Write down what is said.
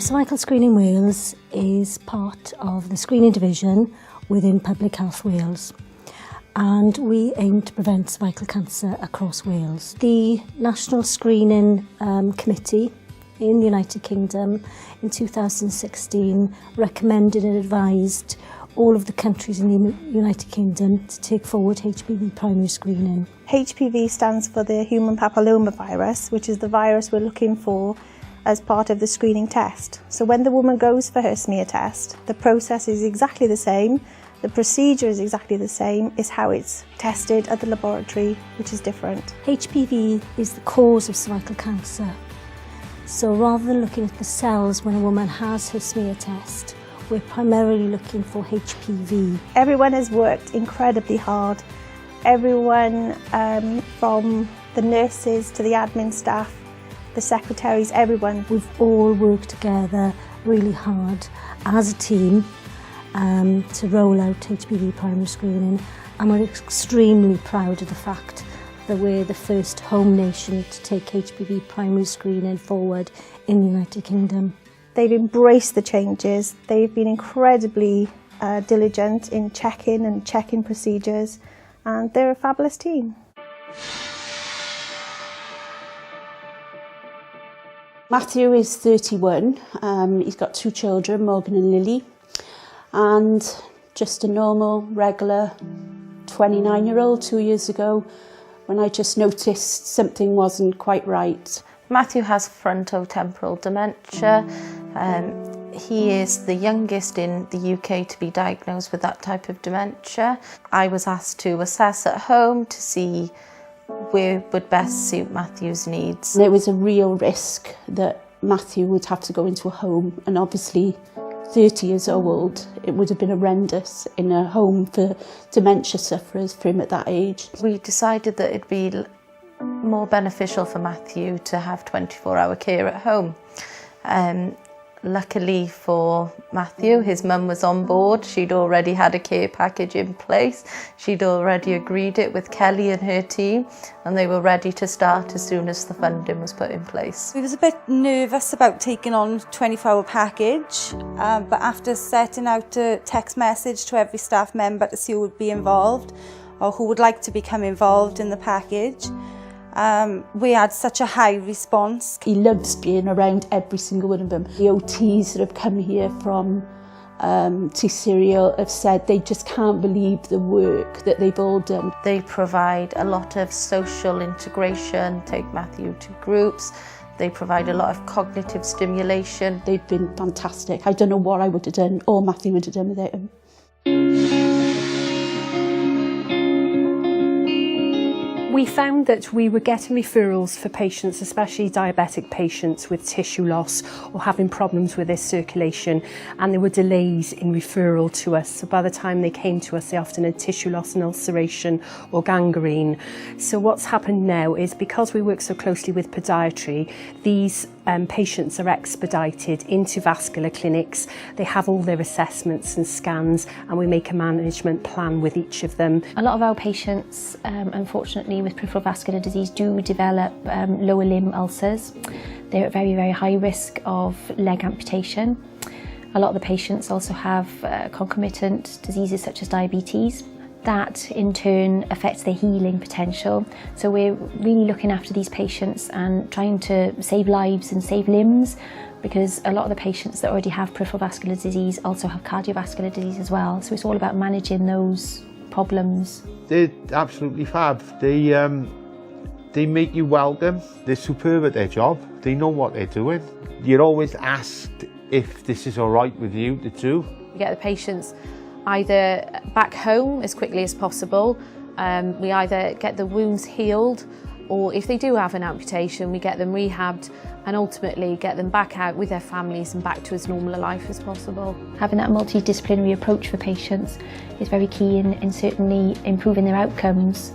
Cervical Screening Wales is part of the screening division within Public Health Wales, and we aim to prevent cervical cancer across Wales. The National Screening Committee in the United Kingdom in 2016 recommended and advised all of the countries in the United Kingdom to take forward HPV primary screening. HPV stands for the human papillomavirus, which is the virus we're looking for as part of the screening test. So when the woman goes for her smear test, the process is exactly the same, the procedure is exactly the same, it's how it's tested at the laboratory, which is different. HPV is the cause of cervical cancer. So rather than looking at the cells when a woman has her smear test, we're primarily looking for HPV. Everyone has worked incredibly hard. Everyone from the nurses to the admin staff, the secretaries, everyone. We've all worked together really hard as a team to roll out HPV primary screening, and we're extremely proud of the fact that we're the first home nation to take HPV primary screening forward in the United Kingdom. They've embraced the changes. They've been incredibly diligent in checking procedures, and they're a fabulous team. Matthew is 31. He's got 2 children, Morgan and Lily, and just a normal, regular 29-year-old 2 years ago when I just noticed something wasn't quite right. Matthew has frontotemporal dementia. He is the youngest in the UK to be diagnosed with that type of dementia. I was asked to assess at home to see where would best suit Matthew's needs. There was a real risk that Matthew would have to go into a home, and obviously 30 years old, it would have been horrendous in a home for dementia sufferers for him at that age. We decided that it'd be more beneficial for Matthew to have 24-hour care at home. Luckily for Matthew, his mum was on board. She'd already had a care package in place. She'd already agreed it with Kelly and her team, and they were ready to start as soon as the funding was put in place. We was a bit nervous about taking on a 24-hour package, but after setting out a text message to every staff member to see who would be involved or who would like to become involved in the package, we had such a high response. He loves being around every single one of them. The OTs that have come here from T-Serial have said they just can't believe the work that they've all done. They provide a lot of social integration, take Matthew to groups. They provide a lot of cognitive stimulation. They've been fantastic. I don't know what I would have done or Matthew would have done without them. We found that we were getting referrals for patients, especially diabetic patients with tissue loss or having problems with their circulation, and there were delays in referral to us. So by the time they came to us, they often had tissue loss and ulceration or gangrene. So what's happened now is, because we work so closely with podiatry, these patients are expedited into vascular clinics. They have all their assessments and scans, and we make a management plan with each of them. A lot of our patients, unfortunately, with peripheral vascular disease do develop lower limb ulcers. They're at very, very high risk of leg amputation. A lot of the patients also have concomitant diseases such as diabetes. That in turn affects their healing potential. So we're really looking after these patients and trying to save lives and save limbs, because a lot of the patients that already have peripheral vascular disease also have cardiovascular disease as well. So it's all about managing those problems. They're absolutely fab. They make you welcome. They're superb at their job. They know what they're doing. You're always asked if this is all right with you to do. We get the patients either back home as quickly as possible. We either get the wounds healed, or if they do have an amputation, we get them rehabbed and ultimately get them back out with their families and back to as normal a life as possible. Having that multidisciplinary approach for patients is very key in certainly improving their outcomes.